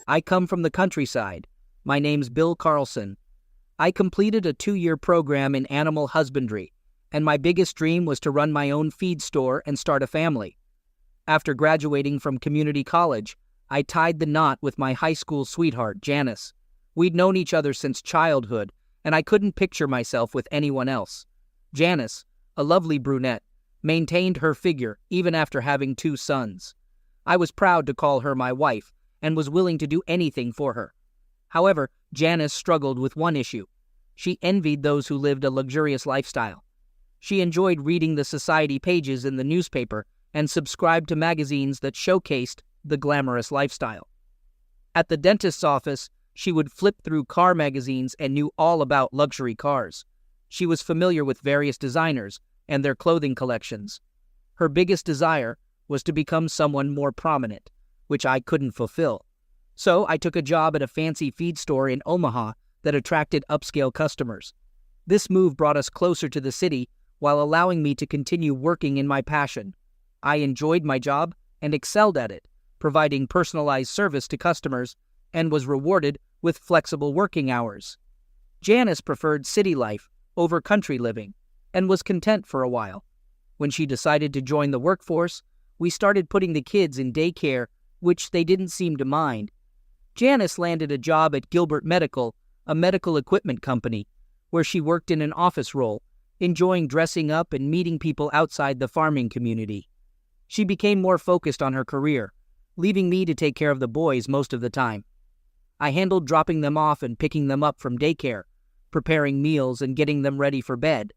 I come from the countryside. My name's Bill Carlson. I completed a 2-year program in animal husbandry, and my biggest dream was to run my own feed store and start a family. After graduating from community college, I tied the knot with my high school sweetheart, Janice. We'd known each other since childhood, and I couldn't picture myself with anyone else. Janice, a lovely brunette, maintained her figure even after having 2 sons. I was proud to call her my wife and was willing to do anything for her. However, Janice struggled with one issue. She envied those who lived a luxurious lifestyle. She enjoyed reading the society pages in the newspaper and subscribed to magazines that showcased the glamorous lifestyle. At the dentist's office, she would flip through car magazines and knew all about luxury cars. She was familiar with various designers and their clothing collections. Her biggest desire was to become someone more prominent, which I couldn't fulfill. So I took a job at a fancy feed store in Omaha that attracted upscale customers. This move brought us closer to the city while allowing me to continue working in my passion. I enjoyed my job and excelled at it, providing personalized service to customers, and was rewarded with flexible working hours. Janice preferred city life over country living and was content for a while. When she decided to join the workforce, we started putting the kids in daycare, which they didn't seem to mind. Janice landed a job at Gilbert Medical, a medical equipment company, where she worked in an office role, enjoying dressing up and meeting people outside the farming community. She became more focused on her career, leaving me to take care of the boys most of the time. I handled dropping them off and picking them up from daycare, preparing meals and getting them ready for bed.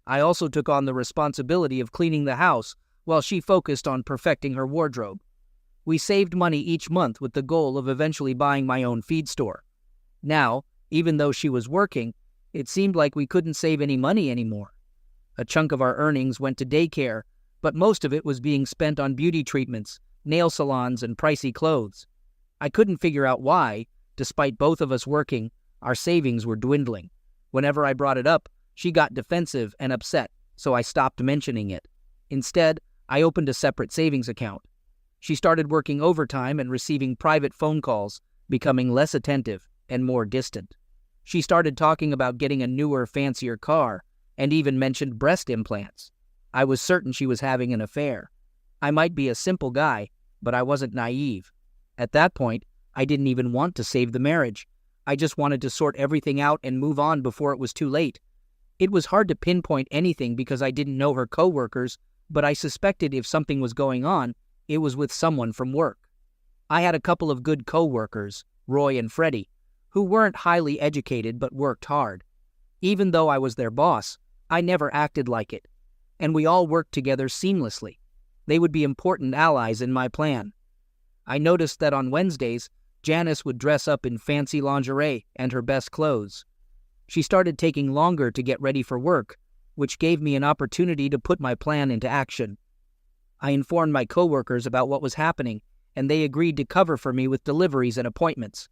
I also took on the responsibility of cleaning the house while she focused on perfecting her wardrobe. We saved money each month with the goal of eventually buying my own feed store. Now, even though she was working, it seemed like we couldn't save any money anymore. A chunk of our earnings went to daycare, but most of it was being spent on beauty treatments, nail salons, and pricey clothes. I couldn't figure out why, despite both of us working, our savings were dwindling. Whenever I brought it up, she got defensive and upset, so I stopped mentioning it. Instead, I opened a separate savings account. She started working overtime and receiving private phone calls, becoming less attentive and more distant. She started talking about getting a newer, fancier car, and even mentioned breast implants. I was certain she was having an affair. I might be a simple guy, but I wasn't naive. At that point, I didn't even want to save the marriage. I just wanted to sort everything out and move on before it was too late. It was hard to pinpoint anything because I didn't know her coworkers, but I suspected if something was going on, it was with someone from work. I had a couple of good coworkers, Roy and Freddie, who weren't highly educated but worked hard. Even though I was their boss, I never acted like it, and we all worked together seamlessly. They would be important allies in my plan. I noticed that on Wednesdays, Janice would dress up in fancy lingerie and her best clothes. She started taking longer to get ready for work, which gave me an opportunity to put my plan into action. I informed my coworkers about what was happening, and they agreed to cover for me with deliveries and appointments.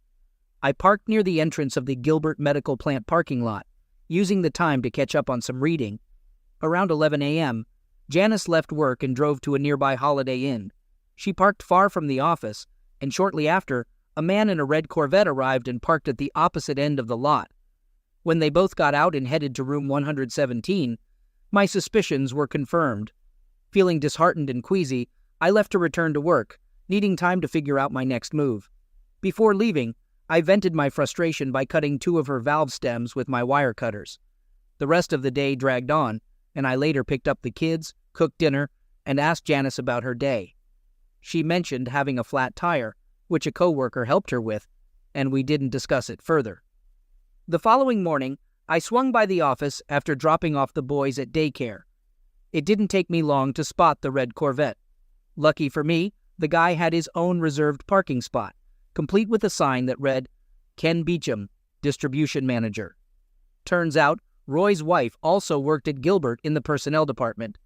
I parked near the entrance of the Gilbert Medical Plant parking lot, using the time to catch up on some reading. Around 11 a.m., Janice left work and drove to a nearby Holiday Inn. She parked far from the office, and shortly after, a man in a red Corvette arrived and parked at the opposite end of the lot. When they both got out and headed to room 117, my suspicions were confirmed. Feeling disheartened and queasy, I left to return to work, needing time to figure out my next move. Before leaving, I vented my frustration by cutting 2 of her valve stems with my wire cutters. The rest of the day dragged on, and I later picked up the kids, cooked dinner, and asked Janice about her day. She mentioned having a flat tire, which a coworker helped her with, and we didn't discuss it further. The following morning, I swung by the office after dropping off the boys at daycare. It didn't take me long to spot the red Corvette. Lucky for me, the guy had his own reserved parking spot, complete with a sign that read, Ken Beecham, Distribution Manager. Turns out, Roy's wife also worked at Gilbert in the personnel department.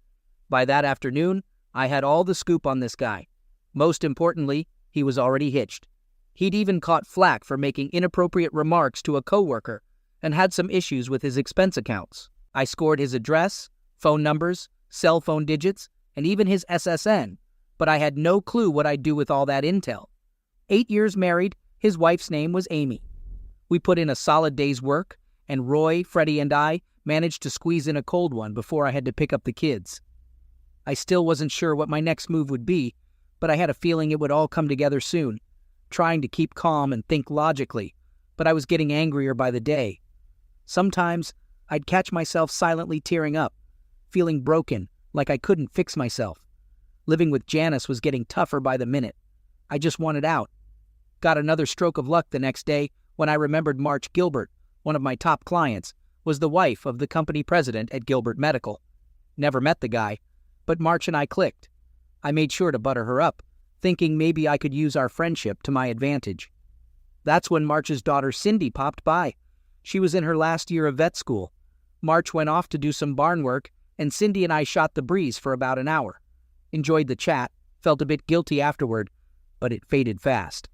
By that afternoon, I had all the scoop on this guy. Most importantly, he was already hitched. He'd even caught flack for making inappropriate remarks to a coworker and had some issues with his expense accounts. I scored his address, phone numbers, cell phone digits, and even his SSN, but I had no clue what I'd do with all that intel. 8 years married His wife's name was Amy. We put in a solid day's work, and Roy, Freddie, and I managed to squeeze in a cold one before I had to pick up the kids. I still wasn't sure what my next move would be, but I had a feeling it would all come together soon, trying to keep calm and think logically, but I was getting angrier by the day. Sometimes I'd catch myself silently tearing up, feeling broken, like I couldn't fix myself. Living with Janice was getting tougher by the minute. I just wanted out. Got another stroke of luck the next day when I remembered March Gilbert, one of my top clients, was the wife of the company president at Gilbert Medical. Never met the guy, but March and I clicked. I made sure to butter her up, thinking maybe I could use our friendship to my advantage. That's when March's daughter Cindy popped by. She was in her last year of vet school. March went off to do some barn work, and Cindy and I shot the breeze for about an hour. Enjoyed the chat, felt a bit guilty afterward, but it faded fast.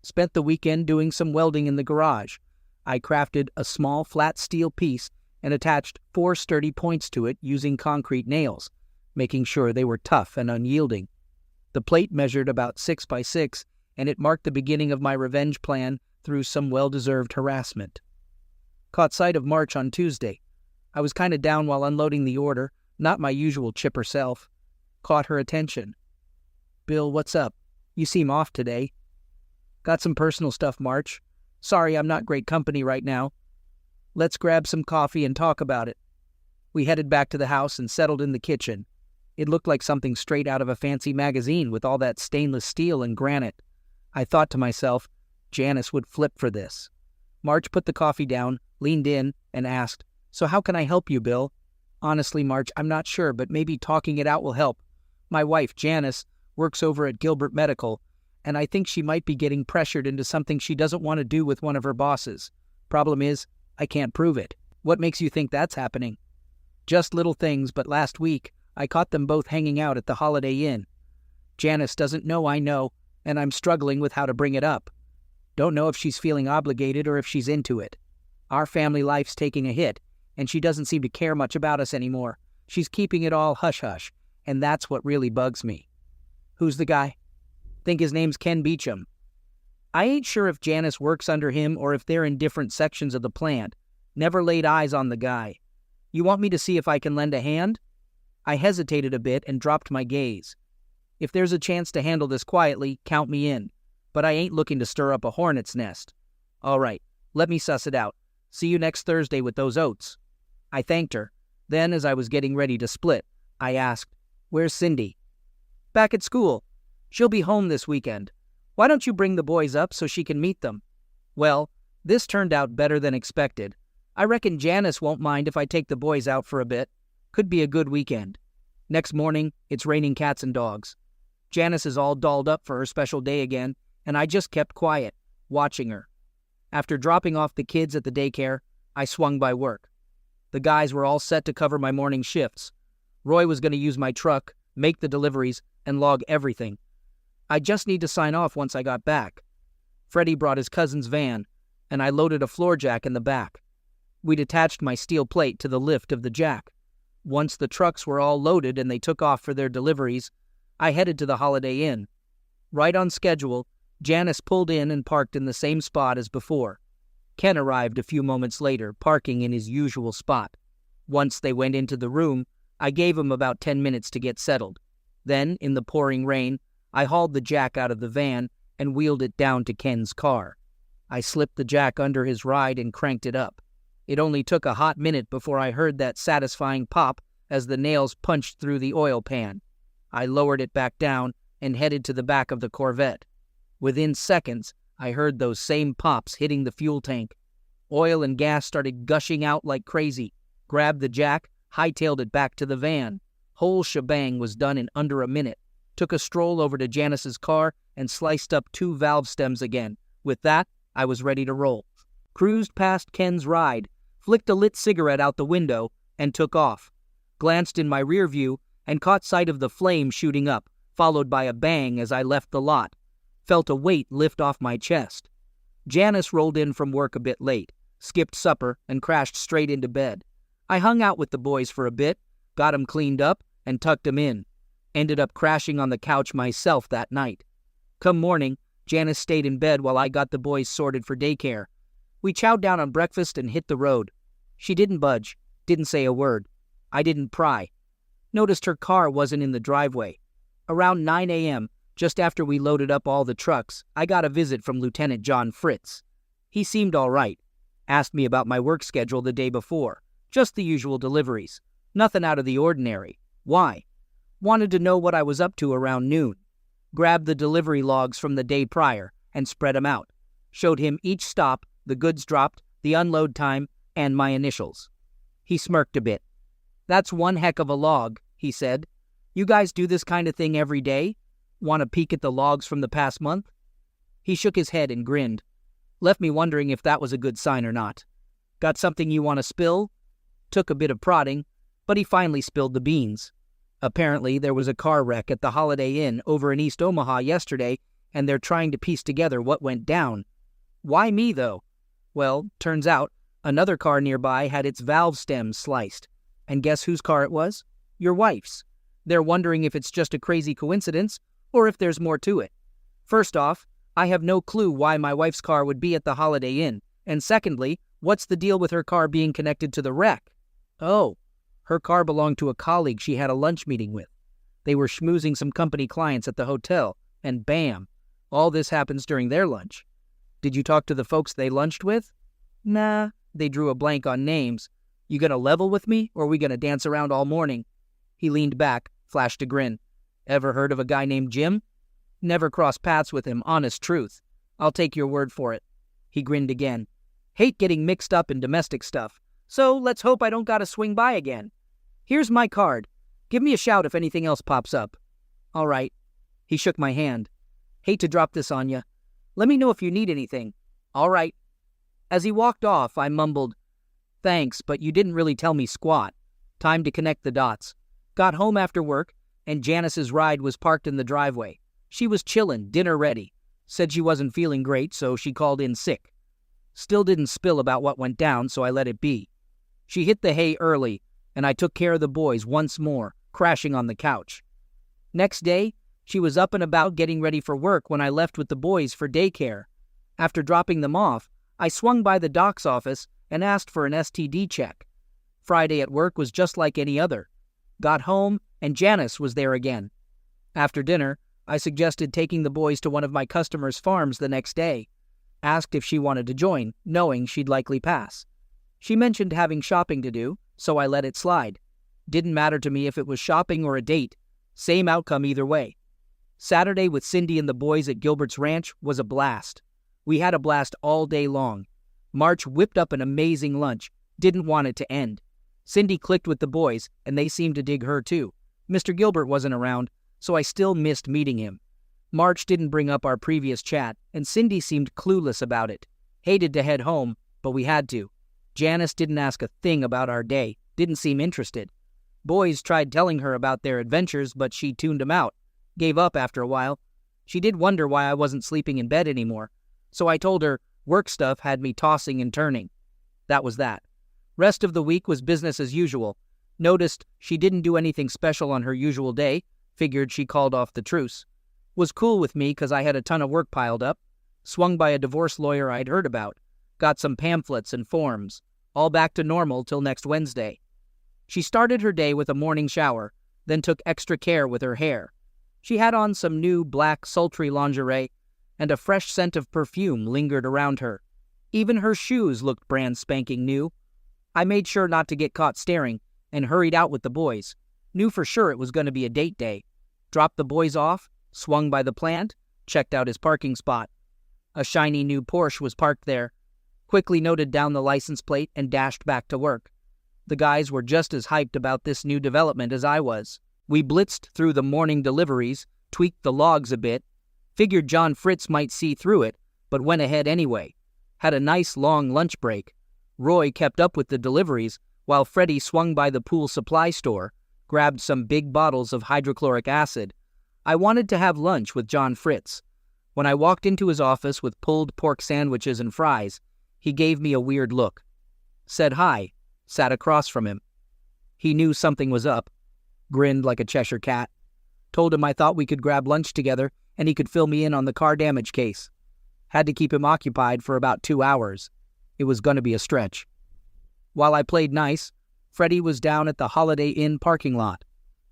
Spent the weekend doing some welding in the garage. I crafted a small flat steel piece and attached 4 sturdy points to it using concrete nails, making sure they were tough and unyielding. The plate measured about 6 by 6, and it marked the beginning of my revenge plan through some well-deserved harassment. Caught sight of March on Tuesday. I was kind of down while unloading the order, not my usual chipper self. Caught her attention. "Bill, what's up? You seem off today." "Got some personal stuff, March. Sorry I'm not great company right now. Let's grab some coffee and talk about it." We headed back to the house and settled in the kitchen. It looked like something straight out of a fancy magazine with all that stainless steel and granite. I thought to myself, Janice would flip for this. March put the coffee down, leaned in, and asked, "So how can I help you, Bill?" "Honestly, March, I'm not sure, but maybe talking it out will help. My wife, Janice, works over at Gilbert Medical, and I think she might be getting pressured into something she doesn't want to do with one of her bosses. Problem is, I can't prove it." "What makes you think that's happening?" "Just little things, but last week, I caught them both hanging out at the Holiday Inn. Janice doesn't know I know, and I'm struggling with how to bring it up. Don't know if she's feeling obligated or if she's into it. Our family life's taking a hit, and she doesn't seem to care much about us anymore. She's keeping it all hush-hush, and that's what really bugs me." "Who's the guy?" "Think his name's Ken Beecham. I ain't sure if Janice works under him or if they're in different sections of the plant. Never laid eyes on the guy. You want me to see if I can lend a hand?" I hesitated a bit and dropped my gaze. "If there's a chance to handle this quietly, count me in. But I ain't looking to stir up a hornet's nest." "All right, let me suss it out. See you next Thursday with those oats." I thanked her. Then, as I was getting ready to split, I asked, "Where's Cindy?" "Back at school. She'll be home this weekend. Why don't you bring the boys up so she can meet them?" Well, this turned out better than expected. I reckon Janice won't mind if I take the boys out for a bit. Could be a good weekend. Next morning, it's raining cats and dogs. Janice is all dolled up for her special day again, and I just kept quiet, watching her. After dropping off the kids at the daycare, I swung by work. The guys were all set to cover my morning shifts. Roy was going to use my truck, make the deliveries, and log everything. I just need to sign off once I got back. Freddie brought his cousin's van, and I loaded a floor jack in the back. We'd attached my steel plate to the lift of the jack. Once the trucks were all loaded and they took off for their deliveries, I headed to the Holiday Inn. Right on schedule, Janice pulled in and parked in the same spot as before. Ken arrived a few moments later, parking in his usual spot. Once they went into the room, I gave him about 10 minutes to get settled. Then, in the pouring rain, I hauled the jack out of the van and wheeled it down to Ken's car. I slipped the jack under his ride and cranked it up. It only took a hot minute before I heard that satisfying pop as the nails punched through the oil pan. I lowered it back down and headed to the back of the Corvette. Within seconds, I heard those same pops hitting the fuel tank. Oil and gas started gushing out like crazy. Grabbed the jack, hightailed it back to the van. Whole shebang was done in under a minute. Took a stroll over to Janice's car and sliced up 2 valve stems again. With that, I was ready to roll. Cruised past Ken's ride, flicked a lit cigarette out the window, and took off. Glanced in my rear view and caught sight of the flame shooting up, followed by a bang as I left the lot. Felt a weight lift off my chest. Janice rolled in from work a bit late, skipped supper, and crashed straight into bed. I hung out with the boys for a bit, got 'em cleaned up, and tucked 'em in. Ended up crashing on the couch myself that night. Come morning, Janice stayed in bed while I got the boys sorted for daycare. We chowed down on breakfast and hit the road. She didn't budge, didn't say a word. I didn't pry. Noticed her car wasn't in the driveway. Around 9 a.m., just after we loaded up all the trucks, I got a visit from Lieutenant John Fritz. He seemed all right. Asked me about my work schedule the day before. Just the usual deliveries. Nothing out of the ordinary. Why? Wanted to know what I was up to around noon. Grabbed the delivery logs from the day prior and spread them out. Showed him each stop, the goods dropped, the unload time, and my initials. He smirked a bit. "That's one heck of a log," he said. "You guys do this kind of thing every day? Want to peek at the logs from the past month?" He shook his head and grinned. Left me wondering if that was a good sign or not. "Got something you want to spill?" Took a bit of prodding, but he finally spilled the beans. Apparently, there was a car wreck at the Holiday Inn over in East Omaha yesterday, and they're trying to piece together what went down. Why me, though? Well, turns out, another car nearby had its valve stems sliced. And guess whose car it was? Your wife's. They're wondering if it's just a crazy coincidence, or if there's more to it. First off, I have no clue why my wife's car would be at the Holiday Inn, and secondly, what's the deal with her car being connected to the wreck? Oh, her car belonged to a colleague she had a lunch meeting with. They were schmoozing some company clients at the hotel, and bam, all this happens during their lunch. Did you talk to the folks they lunched with? Nah, they drew a blank on names. You gonna level with me, or we gonna dance around all morning? He leaned back, flashed a grin. Ever heard of a guy named Jim? Never crossed paths with him, honest truth. I'll take your word for it. He grinned again. Hate getting mixed up in domestic stuff, so let's hope I don't gotta swing by again. Here's my card. Give me a shout if anything else pops up. All right. He shook my hand. Hate to drop this on you. Let me know if you need anything. All right. As he walked off, I mumbled, "Thanks, but you didn't really tell me squat." Time to connect the dots. Got home after work, and Janice's ride was parked in the driveway. She was chillin', dinner ready. Said she wasn't feeling great, so she called in sick. Still didn't spill about what went down, so I let it be. She hit the hay early, and I took care of the boys once more, crashing on the couch. Next day, she was up and about getting ready for work when I left with the boys for daycare. After dropping them off, I swung by the doc's office and asked for an STD check. Friday at work was just like any other. Got home, and Janice was there again. After dinner, I suggested taking the boys to one of my customers' farms the next day. Asked if she wanted to join, knowing she'd likely pass. She mentioned having shopping to do, so I let it slide. Didn't matter to me if it was shopping or a date. Same outcome either way. Saturday with Cindy and the boys at Gilbert's Ranch was a blast. We had a blast all day long. March whipped up an amazing lunch. Didn't want it to end. Cindy clicked with the boys, and they seemed to dig her too. Mr. Gilbert wasn't around, so I still missed meeting him. March didn't bring up our previous chat, and Cindy seemed clueless about it. Hated to head home, but we had to. Janice didn't ask a thing about our day, didn't seem interested. Boys tried telling her about their adventures, but she tuned them out. Gave up after a while. She did wonder why I wasn't sleeping in bed anymore, so I told her work stuff had me tossing and turning. That was that. Rest of the week was business as usual. Noticed she didn't do anything special on her usual day, figured she called off the truce. Was cool with me because I had a ton of work piled up. Swung by a divorce lawyer I'd heard about. Got some pamphlets and forms. All back to normal till next Wednesday. She started her day with a morning shower, then took extra care with her hair. She had on some new black sultry lingerie, and a fresh scent of perfume lingered around her. Even her shoes looked brand spanking new. I made sure not to get caught staring, and hurried out with the boys. Knew for sure it was going to be a date day. Dropped the boys off, swung by the plant, checked out his parking spot. A shiny new Porsche was parked there. Quickly noted down the license plate and dashed back to work. The guys were just as hyped about this new development as I was. We blitzed through the morning deliveries, tweaked the logs a bit, figured John Fritz might see through it, but went ahead anyway. Had a nice long lunch break. Roy kept up with the deliveries, while Freddie swung by the pool supply store, grabbed some big bottles of hydrochloric acid. I wanted to have lunch with John Fritz. When I walked into his office with pulled pork sandwiches and fries, he gave me a weird look. Said hi, sat across from him. He knew something was up. Grinned like a Cheshire cat. Told him I thought we could grab lunch together and he could fill me in on the car damage case. Had to keep him occupied for about 2 hours. It was going to be a stretch. While I played nice, Freddie was down at the Holiday Inn parking lot.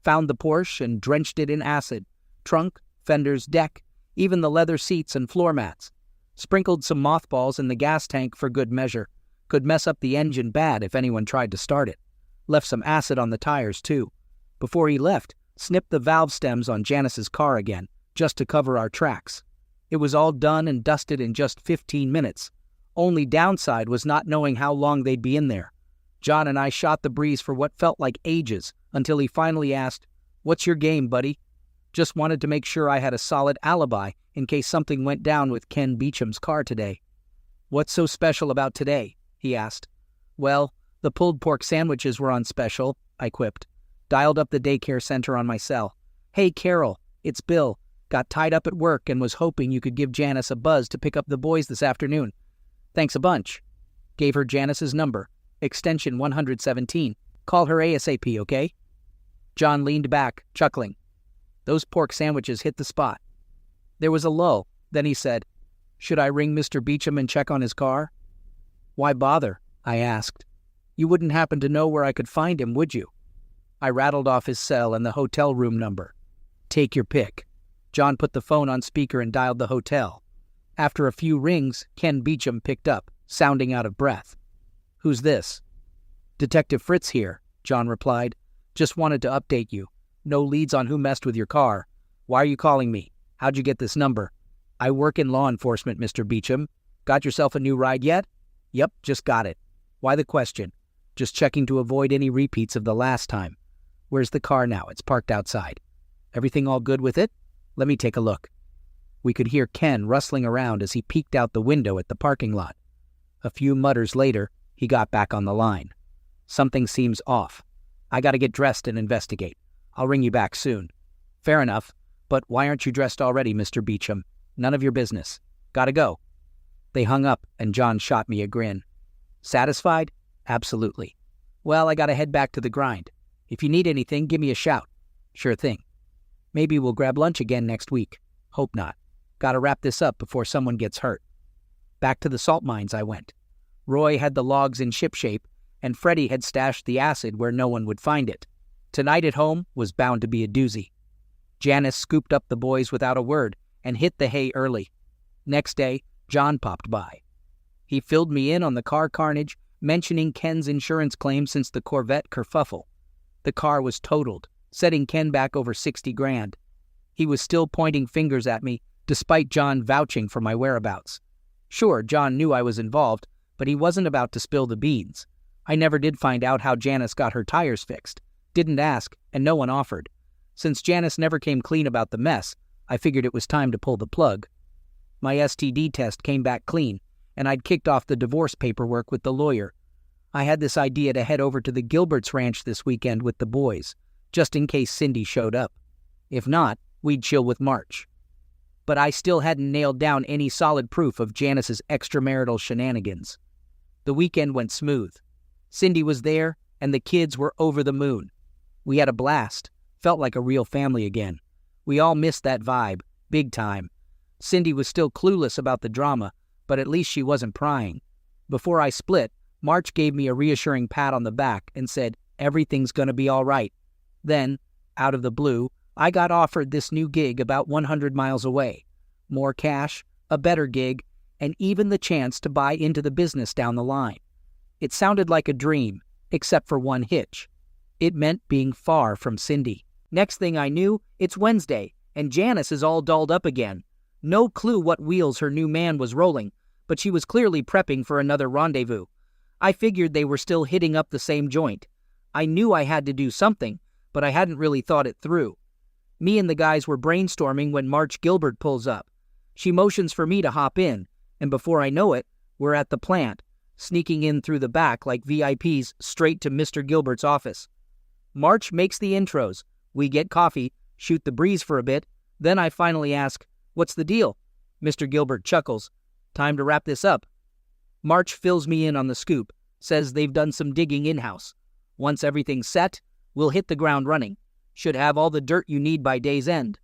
Found the Porsche and drenched it in acid. Trunk, fenders, deck, even the leather seats and floor mats. Sprinkled some mothballs in the gas tank for good measure. Could mess up the engine bad if anyone tried to start it. Left some acid on the tires, too. Before he left, snipped the valve stems on Janice's car again, just to cover our tracks. It was all done and dusted in just 15 minutes. Only downside was not knowing how long they'd be in there. John and I shot the breeze for what felt like ages, until he finally asked, "What's your game, buddy?" Just wanted to make sure I had a solid alibi in case something went down with Ken Beecham's car today. "What's so special about today?" he asked. "Well, the pulled pork sandwiches were on special," I quipped. Dialed up the daycare center on my cell. "Hey, Carol, it's Bill. Got tied up at work and was hoping you could give Janice a buzz to pick up the boys this afternoon. Thanks a bunch." Gave her Janice's number, extension 117. "Call her ASAP, okay?" John leaned back, chuckling. Those pork sandwiches hit the spot. There was a lull. Then he said, "Should I ring Mr. Beecham and check on his car?" "Why bother?" I asked. "You wouldn't happen to know where I could find him, would you?" I rattled off his cell and the hotel room number. "Take your pick." John put the phone on speaker and dialed the hotel. After a few rings, Ken Beecham picked up, sounding out of breath. "Who's this?" "Detective Fritz here," John replied. "Just wanted to update you. No leads on who messed with your car. Why are you calling me? How'd you get this number?" "I work in law enforcement, Mr. Beecham. Got yourself a new ride yet?" "Yep, just got it." "Why the question?" "Just checking to avoid any repeats of the last time." "Where's the car now? It's parked outside." "Everything all good with it?" "Let me take a look." We could hear Ken rustling around as he peeked out the window at the parking lot. A few mutters later, he got back on the line. "Something seems off. I gotta get dressed and investigate. I'll ring you back soon." "Fair enough. But why aren't you dressed already, Mr. Beecham? None of your business. Gotta go." They hung up, and John shot me a grin. "Satisfied?" "Absolutely." "Well, I gotta head back to the grind. If you need anything, give me a shout." "Sure thing." "Maybe we'll grab lunch again next week." "Hope not. Gotta wrap this up before someone gets hurt." Back to the salt mines I went. Roy had the logs in shipshape, and Freddie had stashed the acid where no one would find it. Tonight at home was bound to be a doozy. Janice scooped up the boys without a word and hit the hay early. Next day, John popped by. He filled me in on the car carnage, mentioning Ken's insurance claim since the Corvette kerfuffle. The car was totaled, setting Ken back over 60 grand. He was still pointing fingers at me, despite John vouching for my whereabouts. Sure, John knew I was involved, but he wasn't about to spill the beans. I never did find out how Janice got her tires fixed. Didn't ask, and no one offered. Since Janice never came clean about the mess, I figured it was time to pull the plug. My STD test came back clean, and I'd kicked off the divorce paperwork with the lawyer. I had this idea to head over to the Gilbert's ranch this weekend with the boys, just in case Cindy showed up. If not, we'd chill with March. But I still hadn't nailed down any solid proof of Janice's extramarital shenanigans. The weekend went smooth. Cindy was there, and the kids were over the moon. We had a blast. Felt like a real family again. We all missed that vibe, big time. Cindy was still clueless about the drama, but at least she wasn't prying. Before I split, March gave me a reassuring pat on the back and said, "Everything's gonna be all right." Then, out of the blue, I got offered this new gig about 100 miles away. More cash, a better gig, and even the chance to buy into the business down the line. It sounded like a dream, except for one hitch. It meant being far from Cindy. Next thing I knew, it's Wednesday, and Janice is all dolled up again. No clue what wheels her new man was rolling, but she was clearly prepping for another rendezvous. I figured they were still hitting up the same joint. I knew I had to do something, but I hadn't really thought it through. Me and the guys were brainstorming when March Gilbert pulls up. She motions for me to hop in, and before I know it, we're at the plant, sneaking in through the back like VIPs straight to Mr. Gilbert's office. March makes the intros. We get coffee, shoot the breeze for a bit, then I finally ask, "What's the deal?" Mr. Gilbert chuckles. "Time to wrap this up." March fills me in on the scoop, says they've done some digging in-house. Once everything's set, we'll hit the ground running. Should have all the dirt you need by day's end.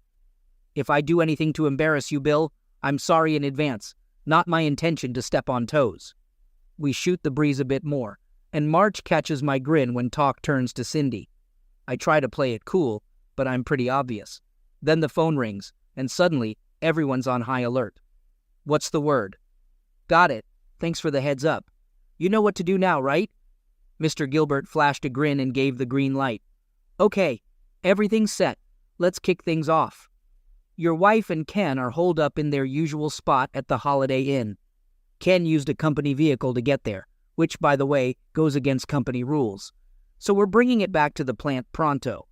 If I do anything to embarrass you, Bill, I'm sorry in advance. Not my intention to step on toes. We shoot the breeze a bit more, and March catches my grin when talk turns to Cindy. I try to play it cool, but I'm pretty obvious. Then the phone rings, and suddenly, everyone's on high alert. What's the word? Got it. Thanks for the heads up. You know what to do now, right? Mr. Gilbert flashed a grin and gave the green light. Okay, everything's set. Let's kick things off. Your wife and Ken are holed up in their usual spot at the Holiday Inn. Ken used a company vehicle to get there, which, by the way, goes against company rules. So we're bringing it back to the plant pronto.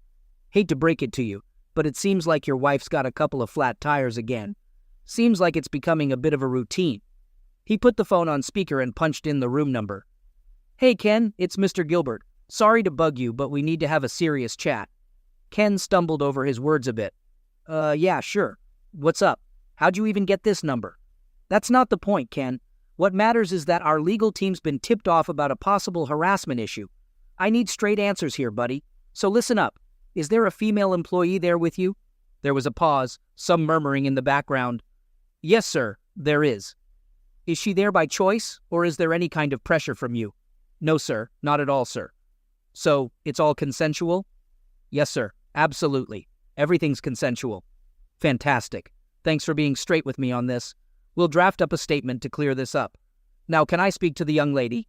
Hate to break it to you, but it seems like your wife's got a couple of flat tires again. Seems like it's becoming a bit of a routine. He put the phone on speaker and punched in the room number. Hey, Ken, it's Mr. Gilbert. Sorry to bug you, but we need to have a serious chat. Ken stumbled over his words a bit. Yeah, sure. What's up? How'd you even get this number? That's not the point, Ken. What matters is that our legal team's been tipped off about a possible harassment issue. I need straight answers here, buddy. So listen up. Is there a female employee there with you? There was a pause, some murmuring in the background. Yes, sir, there is. Is she there by choice, or is there any kind of pressure from you? No, sir, not at all, sir. So, it's all consensual? Yes, sir, absolutely. Everything's consensual. Fantastic. Thanks for being straight with me on this. We'll draft up a statement to clear this up. Now, can I speak to the young lady?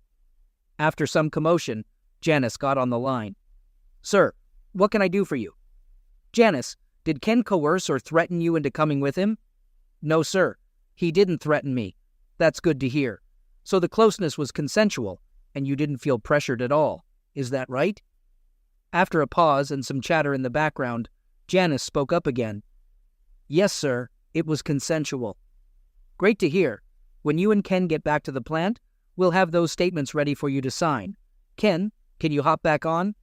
After some commotion, Janice got on the line. Sir, what can I do for you? Janice, did Ken coerce or threaten you into coming with him? No, sir. He didn't threaten me. That's good to hear. So the closeness was consensual, and you didn't feel pressured at all. Is that right? After a pause and some chatter in the background, Janice spoke up again. Yes, sir. It was consensual. Great to hear. When you and Ken get back to the plant, we'll have those statements ready for you to sign. Ken, can you hop back on?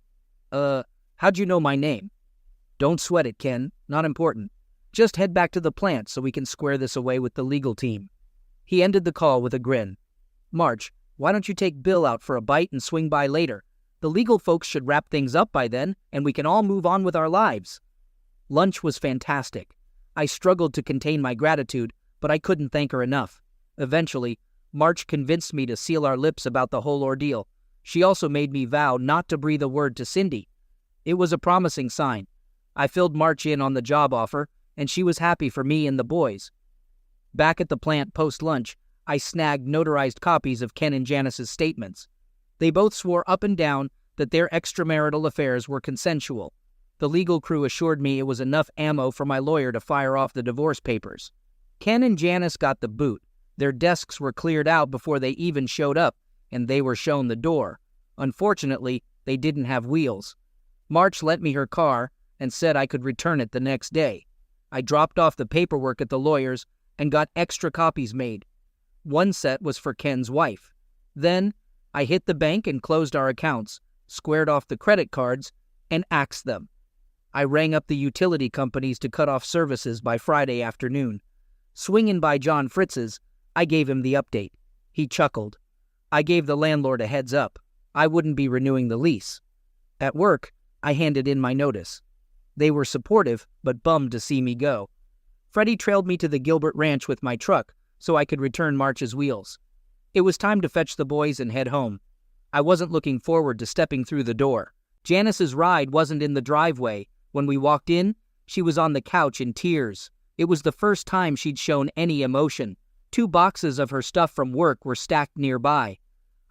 How'd you know my name? Don't sweat it, Ken. Not important. Just head back to the plant so we can square this away with the legal team. He ended the call with a grin. March, why don't you take Bill out for a bite and swing by later? The legal folks should wrap things up by then, and we can all move on with our lives. Lunch was fantastic. I struggled to contain my gratitude, but I couldn't thank her enough. Eventually, March convinced me to seal our lips about the whole ordeal. She also made me vow not to breathe a word to Cindy. It was a promising sign. I filled March in on the job offer, and she was happy for me and the boys. Back at the plant post-lunch, I snagged notarized copies of Ken and Janice's statements. They both swore up and down that their extramarital affairs were consensual. The legal crew assured me it was enough ammo for my lawyer to fire off the divorce papers. Ken and Janice got the boot. Their desks were cleared out before they even showed up, and they were shown the door. Unfortunately, they didn't have wheels. March lent me her car and said I could return it the next day. I dropped off the paperwork at the lawyer's and got extra copies made. One set was for Ken's wife. Then, I hit the bank and closed our accounts, squared off the credit cards, and axed them. I rang up the utility companies to cut off services by Friday afternoon. Swinging by John Fritz's, I gave him the update. He chuckled. I gave the landlord a heads up. I wouldn't be renewing the lease. At work, I handed in my notice. They were supportive, but bummed to see me go. Freddie trailed me to the Gilbert Ranch with my truck so I could return March's wheels. It was time to fetch the boys and head home. I wasn't looking forward to stepping through the door. Janice's ride wasn't in the driveway. When we walked in, she was on the couch in tears. It was the first time she'd shown any emotion. 2 boxes of her stuff from work were stacked nearby.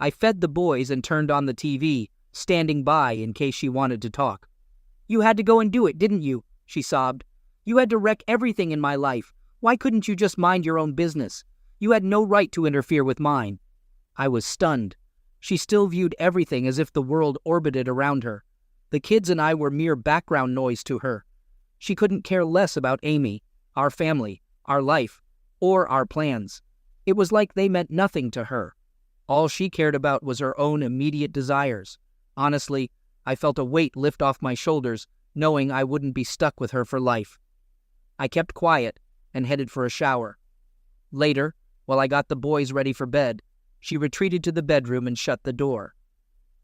I fed the boys and turned on the TV, standing by in case she wanted to talk. You had to go and do it, didn't you? She sobbed. You had to wreck everything in my life. Why couldn't you just mind your own business? You had no right to interfere with mine. I was stunned. She still viewed everything as if the world orbited around her. The kids and I were mere background noise to her. She couldn't care less about Amy, our family, our life, or our plans. It was like they meant nothing to her. All she cared about was her own immediate desires. Honestly, I felt a weight lift off my shoulders, knowing I wouldn't be stuck with her for life. I kept quiet and headed for a shower. Later, while I got the boys ready for bed, she retreated to the bedroom and shut the door.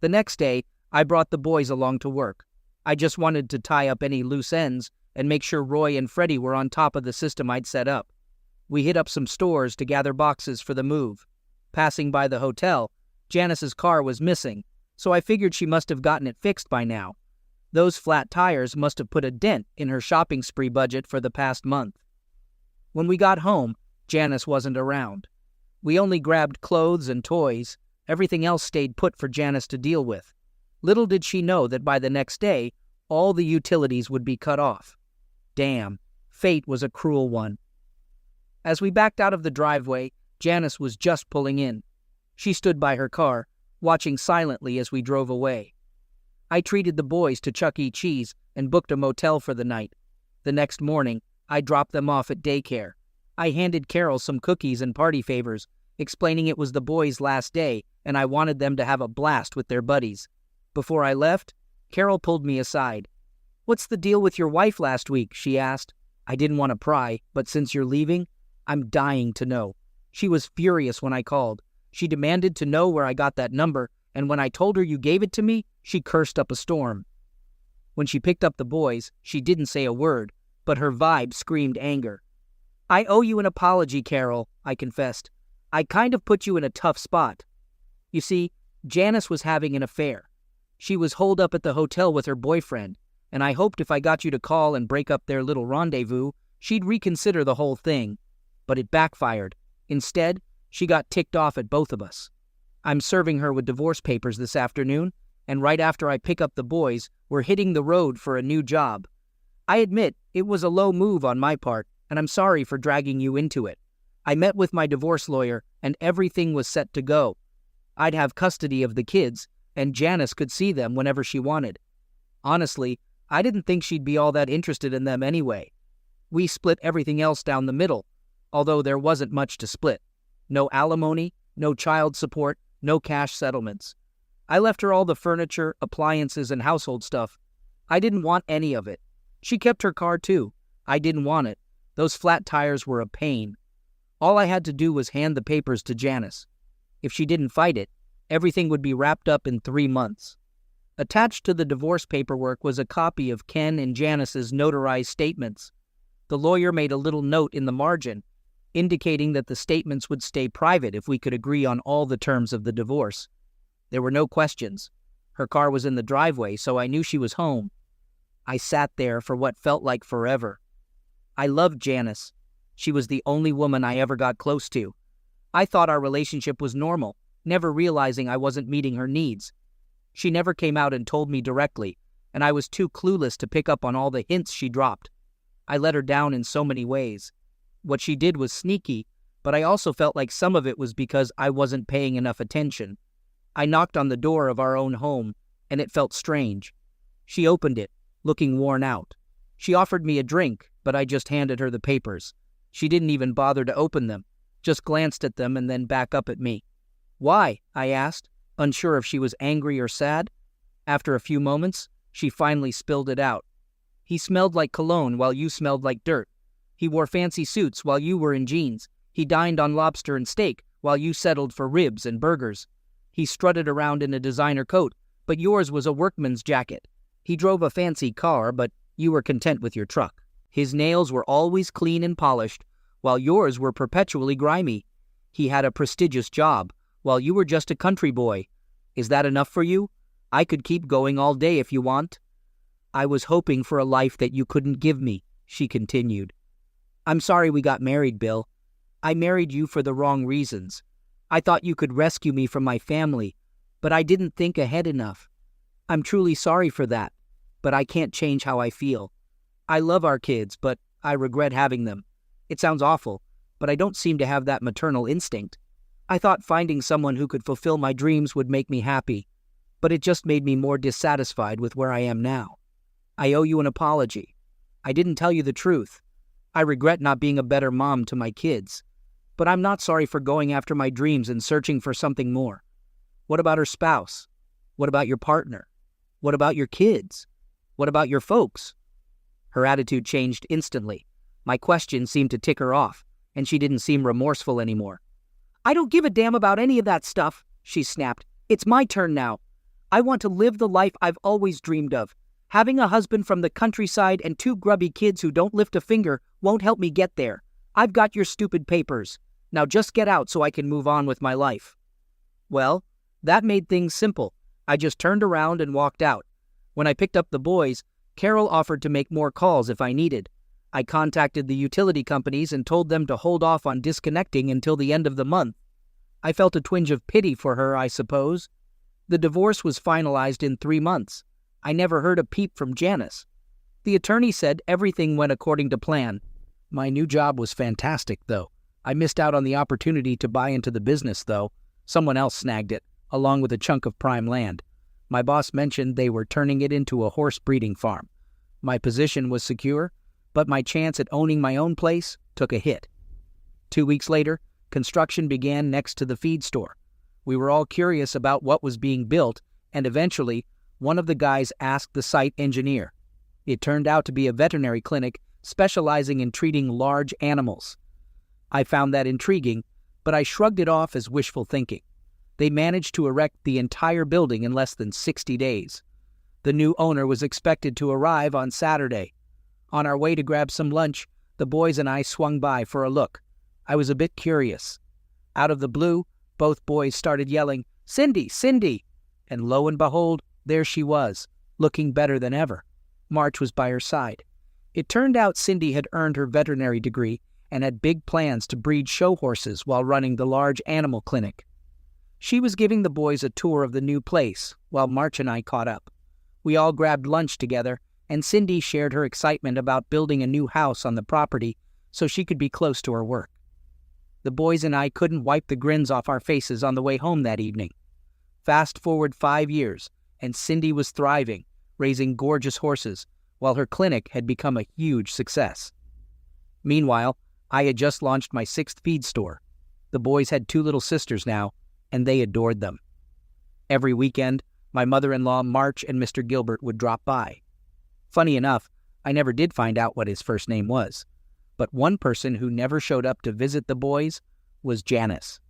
The next day, I brought the boys along to work. I just wanted to tie up any loose ends and make sure Roy and Freddie were on top of the system I'd set up. We hit up some stores to gather boxes for the move. Passing by the hotel, Janice's car was missing, so I figured she must have gotten it fixed by now. Those flat tires must have put a dent in her shopping spree budget for the past month. When we got home, Janice wasn't around. We only grabbed clothes and toys. Everything else stayed put for Janice to deal with. Little did she know that by the next day, all the utilities would be cut off. Damn, fate was a cruel one. As we backed out of the driveway, Janice was just pulling in. She stood by her car, watching silently as we drove away. I treated the boys to Chuck E. Cheese and booked a motel for the night. The next morning, I dropped them off at daycare. I handed Carol some cookies and party favors, explaining it was the boys' last day and I wanted them to have a blast with their buddies. Before I left, Carol pulled me aside. "What's the deal with your wife last week?" she asked. I didn't want to pry, but since you're leaving, I'm dying to know. She was furious when I called. She demanded to know where I got that number, and when I told her you gave it to me, she cursed up a storm. When she picked up the boys, she didn't say a word, but her vibe screamed anger. "I owe you an apology, Carol," I confessed. "I kind of put you in a tough spot." You see, Janice was having an affair. She was holed up at the hotel with her boyfriend, and I hoped if I got you to call and break up their little rendezvous, she'd reconsider the whole thing. But it backfired. Instead, she got ticked off at both of us. I'm serving her with divorce papers this afternoon, and right after I pick up the boys, we're hitting the road for a new job. I admit it was a low move on my part, and I'm sorry for dragging you into it. I met with my divorce lawyer, and everything was set to go. I'd have custody of the kids, and Janice could see them whenever she wanted. Honestly, I didn't think she'd be all that interested in them anyway. We split everything else down the middle, although there wasn't much to split. No alimony, no child support, no cash settlements. I left her all the furniture, appliances, and household stuff. I didn't want any of it. She kept her car too. I didn't want it. Those flat tires were a pain. All I had to do was hand the papers to Janice. If she didn't fight it, everything would be wrapped up in 3 months. Attached to the divorce paperwork was a copy of Ken and Janice's notarized statements. The lawyer made a little note in the margin, indicating that the statements would stay private if we could agree on all the terms of the divorce. There were no questions. Her car was in the driveway, so I knew she was home. I sat there for what felt like forever. I loved Janice. She was the only woman I ever got close to. I thought our relationship was normal, never realizing I wasn't meeting her needs. She never came out and told me directly, and I was too clueless to pick up on all the hints she dropped. I let her down in so many ways. What she did was sneaky, but I also felt like some of it was because I wasn't paying enough attention. I knocked on the door of our own home, and it felt strange. She opened it, looking worn out. She offered me a drink, but I just handed her the papers. She didn't even bother to open them, just glanced at them and then back up at me. "Why?" I asked, unsure if she was angry or sad. After a few moments, she finally spilled it out. "He smelled like cologne while you smelled like dirt. He wore fancy suits while you were in jeans. He dined on lobster and steak while you settled for ribs and burgers. He strutted around in a designer coat, but yours was a workman's jacket. He drove a fancy car, but you were content with your truck. His nails were always clean and polished, while yours were perpetually grimy. He had a prestigious job, while you were just a country boy. Is that enough for you? I could keep going all day if you want." "I was hoping for a life that you couldn't give me," she continued. "I'm sorry we got married, Bill. I married you for the wrong reasons. I thought you could rescue me from my family, but I didn't think ahead enough. I'm truly sorry for that, but I can't change how I feel. I love our kids, but I regret having them. It sounds awful, but I don't seem to have that maternal instinct. I thought finding someone who could fulfill my dreams would make me happy, but it just made me more dissatisfied with where I am now. I owe you an apology. I didn't tell you the truth. I regret not being a better mom to my kids, but I'm not sorry for going after my dreams and searching for something more. What about her spouse? What about your partner? What about your kids? What about your folks?" Her attitude changed instantly. My question seemed to tick her off, and she didn't seem remorseful anymore. "I don't give a damn about any of that stuff," she snapped. "It's my turn now. I want to live the life I've always dreamed of. Having a husband from the countryside and 2 grubby kids who don't lift a finger won't help me get there. I've got your stupid papers. Now just get out so I can move on with my life." Well, that made things simple. I just turned around and walked out. When I picked up the boys, Carol offered to make more calls if I needed. I contacted the utility companies and told them to hold off on disconnecting until the end of the month. I felt a twinge of pity for her, I suppose. The divorce was finalized in 3 months. I never heard a peep from Janice. The attorney said everything went according to plan. My new job was fantastic, though. I missed out on the opportunity to buy into the business, though. Someone else snagged it, along with a chunk of prime land. My boss mentioned they were turning it into a horse breeding farm. My position was secure, but my chance at owning my own place took a hit. 2 weeks later, construction began next to the feed store. We were all curious about what was being built, and eventually, one of the guys asked the site engineer. It turned out to be a veterinary clinic specializing in treating large animals. I found that intriguing, but I shrugged it off as wishful thinking. They managed to erect the entire building in less than 60 days. The new owner was expected to arrive on Saturday. On our way to grab some lunch, the boys and I swung by for a look. I was a bit curious. Out of the blue, both boys started yelling, "Cindy, Cindy!" And lo and behold, there she was, looking better than ever. March was by her side. It turned out Cindy had earned her veterinary degree and had big plans to breed show horses while running the large animal clinic. She was giving the boys a tour of the new place while March and I caught up. We all grabbed lunch together, and Cindy shared her excitement about building a new house on the property so she could be close to her work. The boys and I couldn't wipe the grins off our faces on the way home that evening. Fast forward 5 years, and Cindy was thriving, raising gorgeous horses, while her clinic had become a huge success. Meanwhile, I had just launched my 6th feed store. The boys had 2 little sisters now, and they adored them. Every weekend, my mother-in-law March and Mr. Gilbert would drop by. Funny enough, I never did find out what his first name was. But one person who never showed up to visit the boys was Janice.